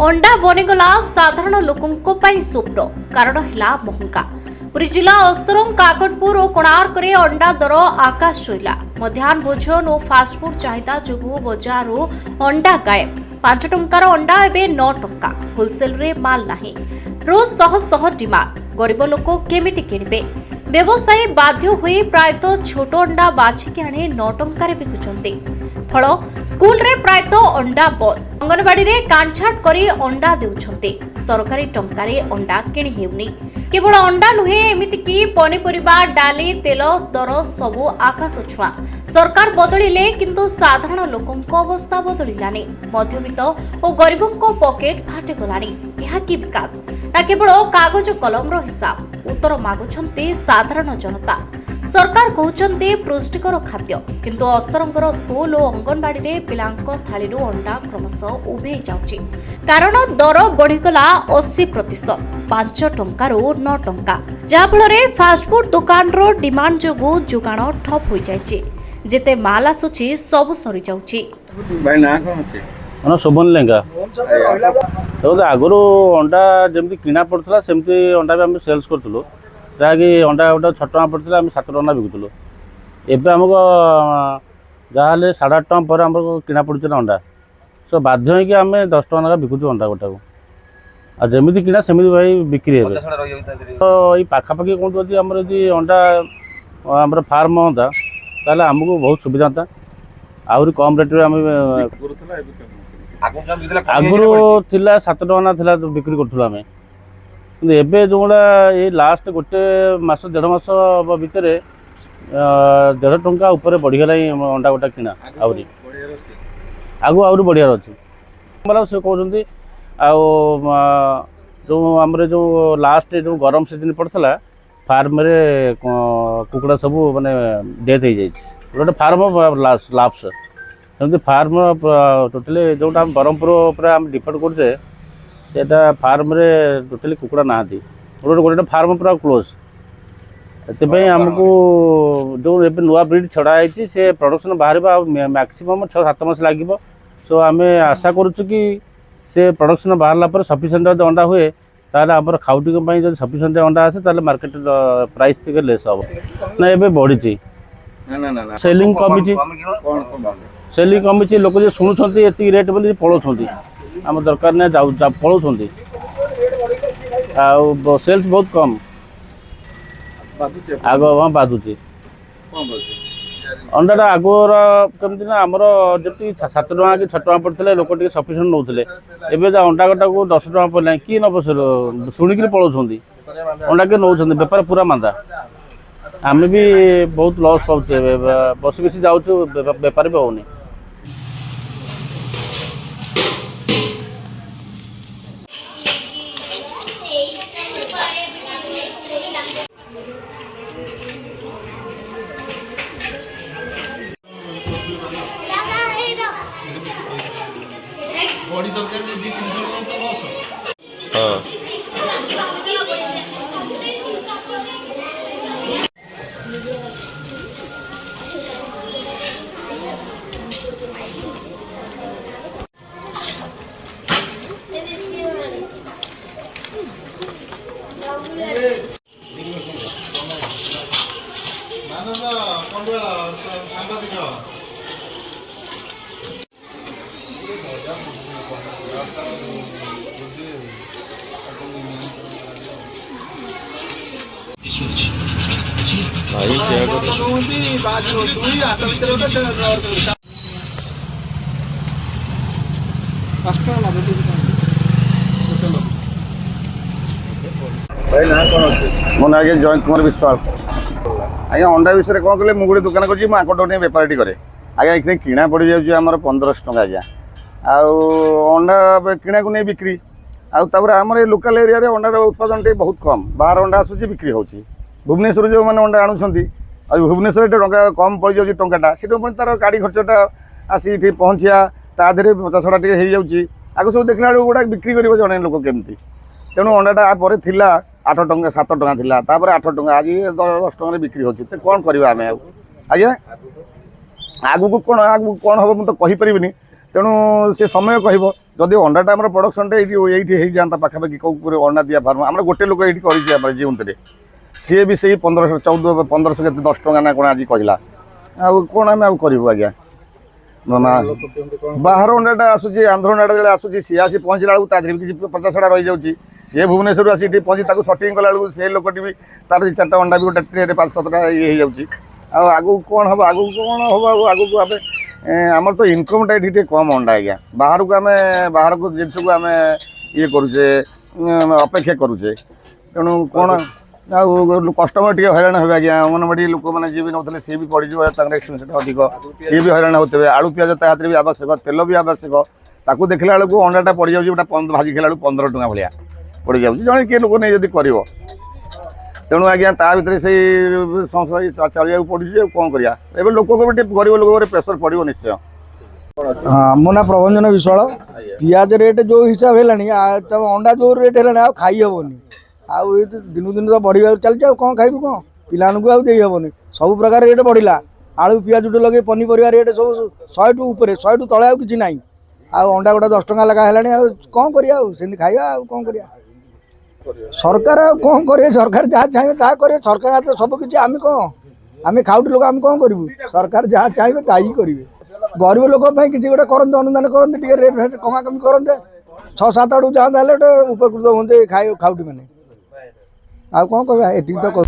अंडा बनीगला साधारण लोकों स्वप्न कारण है महंगा। पुरी जिला अस्तरंग काकटपुर और कोणार्क रे अंडा दर आकाश छुईला। मध्याह्न भोजन और फास्टफुड चाहिदा जोगु बजार अंडा गायब। 5 टंकार अंडा एबे 9 टंका। होलसेल रे माल नाही। रोज शह शह डिमांड। गरीब लोक केमिति किणबे? व्यवसायी बाध्य हुई प्रायतः छोट अंडा बाछिकी आने 9 टंकार बिकुचंती। फल स्कूल रे प्रायतः अंडा बंद। अंगनवाड़ी रे कांछाट करी अंडा देउछंती। सरकारी टंकारे अंडा किणी हेउनी। केवल अंडा नुहे एमिति की पनीपरिबा डाली तेल दर सबु आकाश छुआ। सरकार बदलिले किंतु साधारण लोकंको अवस्था बदलिलानी। मध्यवित्त और गरीबंको पॉकेट फाटे गलानी। यह की विकास ना केवल कागज कलम रो हिसाब। उत्तर मागुछंती साधारण जनता। सरकार कहउछंती पुष्टिकर खाद्य किंतु अस्तरंगर स्कूल और अंगनवाड़ी रे पिलांको थालीरु अंडा क्रमशः उभे जाउची। कारण दर बढ़ीगला 80%। 5 टंकार 9 टंका जाफल फास्टफुड दुकान रो डिमांड जोगु जोगाण ठप हो जाइए। जेते माल आसुची सब सरी जाउची। भाई ना कोन अछि मन शोभन लेंगा तो आगुरी अंडा जमी किना पड़ता सेमती अंडा भी आम सेल्स करूँ जहाँकि अंडा गोटे 6 टका पड़ता आम 7 टका बिकुलु। एवं आमको जहाँ 8.5 टका पर आम किना पड़े अंडा सो बाध्य होगी आम 10 टका बिकुचु अंडा गोटा आ जमी किना सेमती भाई बिक्री है। तो ये पाखापाखि कौन जब आम अंडा आम फार्म होता ताले आमको बहुत सुविधा था। आहरी कम रेट आम आगुरी थिला 7 टका थिला बिक्री करूँ आम कि एबे जोड़ा ये लास्ट गोटे मास 1.5 मास भितर 1.5 टंका ऊपर बढ़ीगला अंडा गोटा किना आहरी आगु आहरी बढ़ियार अच्छी मतलब से कहते जो आम जो लास्ट जो गरम सीजन पड़ता फार्म रे कुकुड़ा सब माने डेथ हो जाए गोटे फार्म लाप्स सेमती फार्म टोटाली जोटा ब्रह्मपुर आम डिपेंड करते फार्म रे टोटाली कुकुड़ा ना गोटे गोटे फार्म पूरा क्लोज से आमको जो नुआ ब्रिड छड़ाई से प्रोडक्शन बाहर मैक्सिमम 6-7 मास लगे। सो आम आशा करुचु कि से प्रोडक्शन बाहर पर सफिशिएंट जब अंडा हुए ताले आम खाउटी जब सफिशिएंट अंडा आसे ताले मार्केट प्राइस टे लेस हम ना ए बढ़ी सेलिंग कमी सेलिंग कमी लोक जो शुणुंट ये रेट बोली पलाउंट आम दरकार ना पलाउंट आ सेल्स बहुत कम आग हाँ बाधुची अंडाटा आगर कमी ना आमर जी 7 टका कि 6 टका पड़ते लोक सफिशिएंट नौले एवं अंडा गोटा को 10 टका पड़े कि नब शुणिक पलाउंट अंडा के नौ बेपार पूरा मांदा आम भी बहुत लॉस पाचे बस बस जाऊँ बेपार भी होनी। हाँ भाई मो ना आगे जयंत कुमार विश्वास आज्ञा अंडा विषय कौन कले मुझे गोटे दुकान कर आकट बेपारी करे आज्ञा ये किणा पड़ जाए आम 1500 टका आज्ञा अंडा किणा को नहीं बिक्री आम लोकाल एरिया अंडार उत्पादन टे बहुत कम बाहर अंडा आसूँ बिक्री हो भुवनेश्वर जो मैंने अंडा आणुंट भुवनेश्वर टंका कम पड़ जाए टाटा से तार गाड़ी खर्चटा आसी पहुँचा ताधे 50 टे हो आगे सब देखला गोटा बिक्री कर जड़े लोक केमती तेणु अंडाटा पर 8 टंका 7 टका था 8 टका आज 10 टका बिक्री होती कौन करवा आम आज्ञा आगू को कौन हम तो कहीपर तेणु से समय कह जदि अंडाटा आम प्रडक्शन ये जाता पाखापाखि कौ अंडा दिया फार्म आम गोटे लोक ये कर जीवंत सी भी से 1500 के 10 टका ना कौन आज कहला कौन आम करूँ आज्ञा बाहर अंडाटा आसूसी आंध्र अंडाटा जो आसूसी सी आसी पहुँचला बेलू तादेह किसी 50 रही जाऊँगी सी भुवनेश्वर आसी पहुँची सटिंग कला बेलू से लोक भी तार 4टा अंडा भी गोटे ट्रे 5-7टा ये जाऊँगी आगू कौन हम आगू कौन हम आगू आम आमर तो इनकमटा ये कम अंडा आज्ञा बाहर को आम बाहर को जिनस को आम ये करुचे अपेक्षा करुचे तेणु कौन कस्टमर टे हैरान हे आज्ञा अंगनवाड़ी लोक मैंने जी भी नौते सी भी पड़ो एक्सपेंस अधिक सी भी हैरान होते आलू पिज ताहर भी आवश्यक तेल भी आवश्यक ताकू देखला बेलू अंडाटा पड़ जाऊँगी गोटा भाजी खेला 15 टका भाया पड़ जाऊँगी जड़े किए लोक नहीं जब कर तेणु आज्ञा ता भर से चलिया पड़े कौन करा लोक गरीब लोक प्रेसर पड़ो निश्चय। हाँ मो ना प्रभंजन विश्वाल पियाज रेट जो हिसाब है अंडा जो रेट है खाई हेनी आउ दिन दिन तो बढ़िया चलती कौन खाइबू कौन पिलानू आदे हेनी सब प्रकार रेट बढ़ला आलू पियाज टू लगे पनीपरिया रेट सब 100 टू ऊपर 100 टू तले किसी ना अंडा गोटा 10 टका लगा है कौन कर खाइबा कौन कर सरकार कौन करे सरकार जहाँ चाहिए ता करे सरकार तो सब किसी आम कौन आम खाउटी लोक आम कौन करूँ सरकार जहाँ चाहिए ता ही करेंगे गरीब लोक किसी गोटे करते अनुदान करते रेट फेट कमा कमी करते 6-7 आड़ू जाता है उपकृत होते खाउटी मैंने आ कौन कह तो